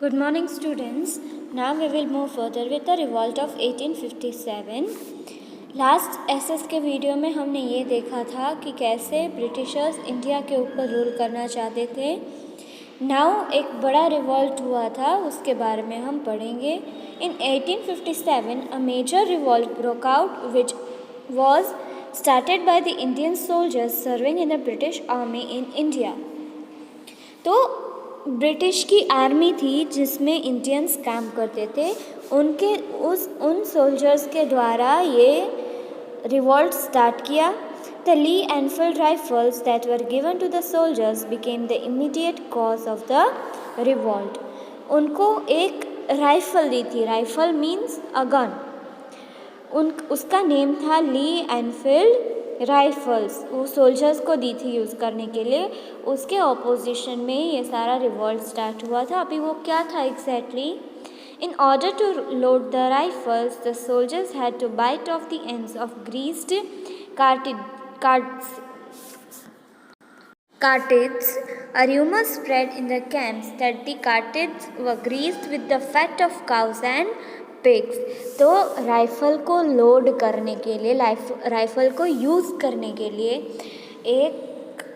Good morning, students. Now we will move further with the revolt of 1857. Last SS के video में हमने ये देखा था कि कैसे ब्रिटिशर्स इंडिया के ऊपर रूल करना चाहते थे। नाउ एक बड़ा रिवॉल्ट हुआ था, उसके बारे में हम पढ़ेंगे। इन 1857 a major revolt broke out which was started by the Indian soldiers serving in the British Army in India. तो ब्रिटिश की आर्मी थी जिसमें इंडियंस काम करते थे, उन सोल्जर्स के द्वारा ये रिवॉल्ट स्टार्ट किया। The Lee Enfield rifles that were given to the soldiers became the immediate cause of the revolt. उनको एक राइफल दी थी, राइफल मीन्स अ गन, उसका नेम था ली एनफील्ड राइफल्स। वो सोल्जर्स को दी थी यूज़ करने के लिए। उसके ऑपोजिशन में ये सारा रिवॉल्ट स्टार्ट हुआ था। अभी वो क्या था exactly? In order to load the rifles the soldiers had to bite off the ends of greased cartridges. A rumor spread in the camps that the cartridges were greased with the fat of cows and pigs. तो rifle को load करने के लिए, rifle को use करने के लिए एक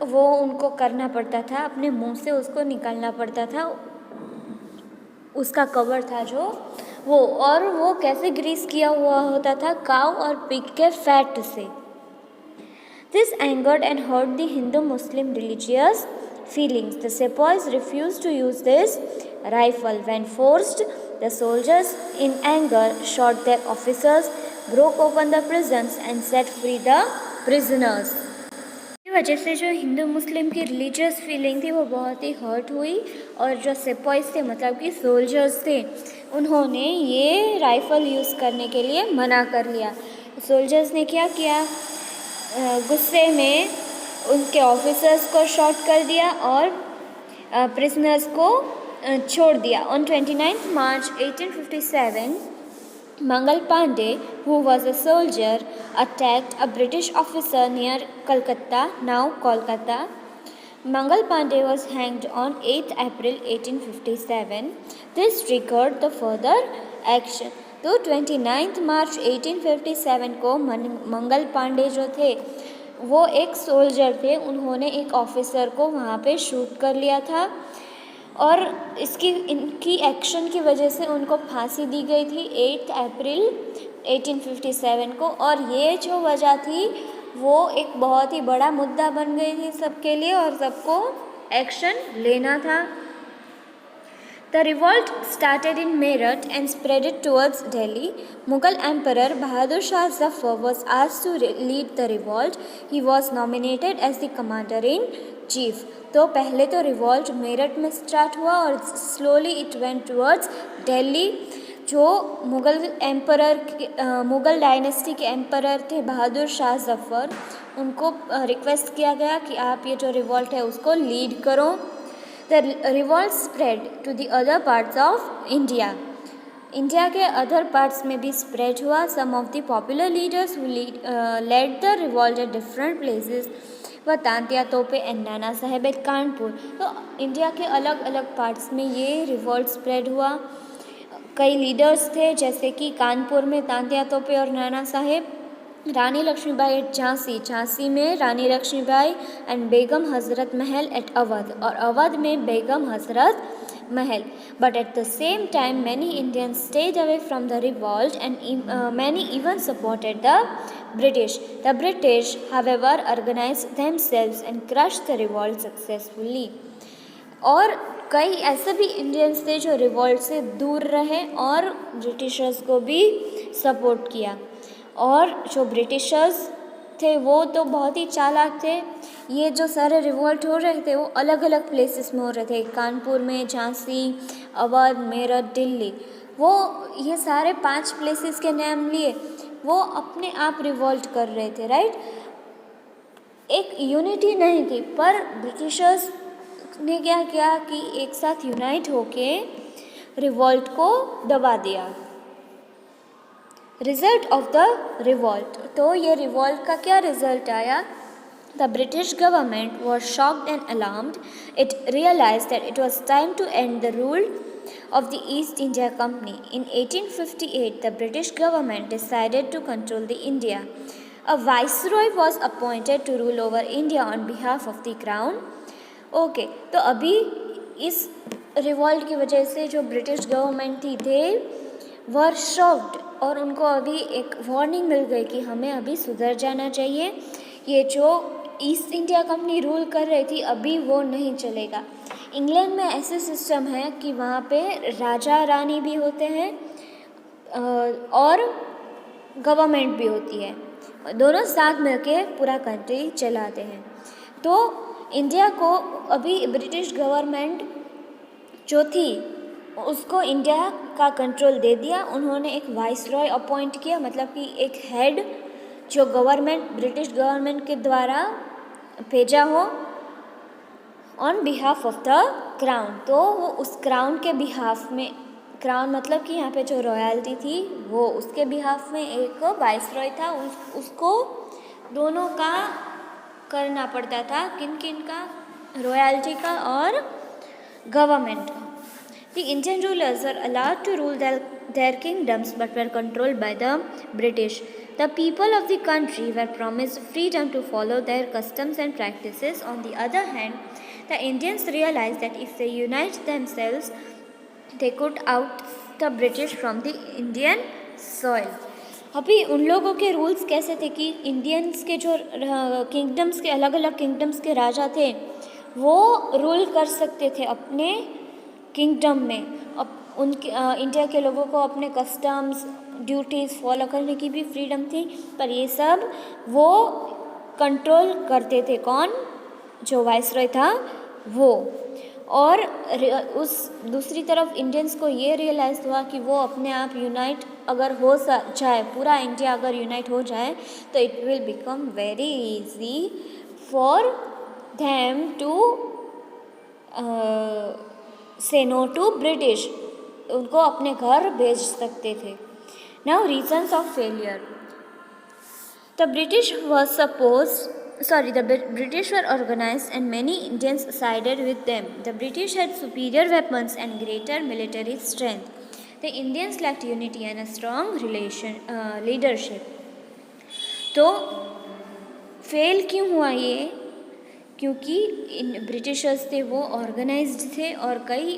वो उनको करना पड़ता था, अपने मुंह से उसको निकालना पड़ता था, उसका कवर था जो वो, और वो कैसे ग्रीस किया हुआ होता था? काऊ और पिग के फैट से। This angered and hurt the Hindu-Muslim religious feelings. The sepoys refused to use this rifle. When forced, the soldiers, in anger, shot their officers, broke open the prisons, and set free the prisoners. इस वजह से जो हिंदू मुस्लिम की religious feeling थी वो बहुत ही hurt हुई, और जो सेपॉइस थे, मतलब कि सोल्जर्स थे, उन्होंने ये राइफ़ल यूज़ करने के लिए मना कर लिया। सोल्जर्स ने क्या किया? गुस्से में उनके ऑफिसर्स को शॉट कर दिया और प्रिजनर्स को छोड़ दिया। On 29 March 1857, Mangal Pandey, who was a soldier, attacked a British officer near Calcutta, now Kolkata. Mangal Pandey was hanged on 8th April 1857. This triggered the further action. तो 29 मार्च 1857 को मंगल पांडे जो थे वो एक सोल्जर थे, उन्होंने एक ऑफिसर को वहाँ पे शूट कर लिया था, और इनकी एक्शन की वजह से उनको फांसी दी गई थी 8 अप्रैल 1857 को। और ये जो वजह थी वो एक बहुत ही बड़ा मुद्दा बन गई थी सबके लिए, और सबको एक्शन लेना था। The revolt started in Meerut and spread towards Delhi. Mughal Emperor Bahadur Shah Zafar was asked to lead the revolt. He was nominated as the commander-in-chief. तो पहले तो रिवॉल्ट मेरठ में स्टार्ट हुआ और slowly it went towards Delhi. जो Mughal dynasty के emperor थे बहादुर शाह जफ़र, उनको रिक्वेस्ट किया गया कि आप ये जो रिवॉल्ट है उसको लीड करो। The revolt spread to the other parts of India. India के अदर पार्ट्स में भी स्प्रेड हुआ। Some of the popular leaders who led the revolt at different places were Tantia तोपे एंड नाना साहेब एट कानपुर। तो इंडिया के अलग अलग पार्ट्स में ये रिवॉल्ट स्प्रेड हुआ। कई लीडर्स थे, जैसे कि कानपुर में तांतिया तोपे और नाना साहेब, रानी लक्ष्मीबाई एट झांसी में रानी Lakshmibai and Begum Hazrat Mahal eight Awadh, और अवध में Begum Hazrat Mahal. But at the same time many Indians stayed away from the revolt and many even supported the British. The British however organised themselves and crushed the revolt successfully. और कई ऐसे भी Indians थे जो revolt से दूर रहे और ब्रिटिशर्स को भी सपोर्ट किया। और जो ब्रिटिशर्स थे वो तो बहुत ही चालाक थे। ये जो सारे रिवॉल्ट हो रहे थे वो अलग अलग प्लेसेस में हो रहे थे, कानपुर में, झांसी, अवध, मेरठ, दिल्ली। वो ये सारे 5 प्लेसेस के नाम लिए, वो अपने आप रिवॉल्ट कर रहे थे, राइट। एक यूनिटी नहीं थी, पर ब्रिटिशर्स ने क्या किया कि एक साथ यूनाइट होके रिवॉल्ट को दबा दिया। रिजल्ट ऑफ द रिवॉल्ट, तो ये रिवॉल्ट का क्या रिजल्ट आया? The British government was shocked and alarmed. It realized that it was time to end the rule of the East India Company. In 1858, the British government decided to control the India. A viceroy was appointed to rule over India on behalf of the crown. Okay, तो अभी इस revolt की वजह से जो British government थी दे were shocked, और उनको अभी एक वार्निंग मिल गई कि हमें अभी सुधर जाना चाहिए. ये जो ईस्ट इंडिया कंपनी रूल कर रही थी अभी वो नहीं चलेगा. इंग्लैंड में ऐसे सिस्टम है कि वहाँ पे राजा रानी भी होते हैं और गवर्नमेंट भी होती है, दोनों साथ मिलके पूरा कंट्री चलाते हैं. तो इंडिया को अभी ब्रिटिश गवर्नमेंट जो थी उसको इंडिया का कंट्रोल दे दिया. उन्होंने एक वाइसरॉय अपॉइंट किया, मतलब कि एक हेड जो गवर्नमेंट ब्रिटिश गवर्नमेंट के द्वारा भेजा हो on behalf of the crown. तो वो उस क्राउन के बिहाफ में, क्राउन मतलब कि यहाँ पे जो रॉयल्टी थी वो उसके बिहाफ में एक वाइसरॉय था. उसको दोनों का करना पड़ता था, किन किन का, रॉयल्टी का और गवर्नमेंट का. The Indian rulers were allowed to rule their kingdoms but were controlled by the British. The people of the country were promised freedom to follow their customs and practices. On the other hand, the Indians realized that if they unite themselves, they could out the British from the Indian soil. अभी उन लोगों के rules कैसे थे कि Indians के जो kingdoms के अलग अलग किंगडम्स के राजा थे वो रूल कर सकते थे अपने किंगडम में. उनके इंडिया के लोगों को अपने कस्टम्स ड्यूटीज़ फॉलो करने की भी फ्रीडम थी, पर ये सब वो कंट्रोल करते थे. कौन? जो वाइसरॉय था वो. और उस दूसरी तरफ इंडियंस को ये रियलाइज़ हुआ कि वो अपने आप यूनाइट अगर हो जाए, पूरा इंडिया अगर यूनाइट हो जाए तो it will become very easy for them to say no to British. उनको अपने घर भेज सकते थे. Now reasons of failure. The British were organized and many Indians sided with them. The British had superior weapons and greater military strength. The Indians lacked unity and a strong leadership. तो fail क्यों हुआ ये? क्योंकि Britishers थे वो organised थे और कई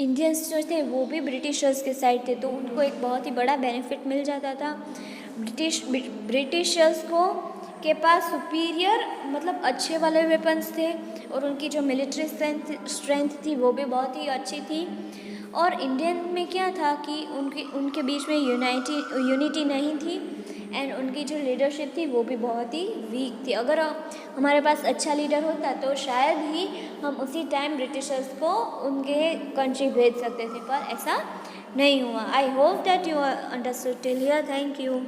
इंडियंस जो थे वो भी ब्रिटिशर्स के साइड थे, तो उनको एक बहुत ही बड़ा बेनिफिट मिल जाता था. ब्रिटिशर्स को के पास सुपीरियर मतलब अच्छे वाले वेपन्स थे और उनकी जो मिलिट्री स्ट्रेंथ थी वो भी बहुत ही अच्छी थी. और इंडियन में क्या था कि उनके बीच में यूनिटी नहीं थी एंड उनकी जो लीडरशिप थी वो भी बहुत ही वीक थी. अगर हमारे पास अच्छा लीडर होता तो शायद ही हम उसी टाइम ब्रिटिशर्स को उनके कंट्री भेज सकते थे, पर ऐसा नहीं हुआ. I hope that you understood till here. Thank you.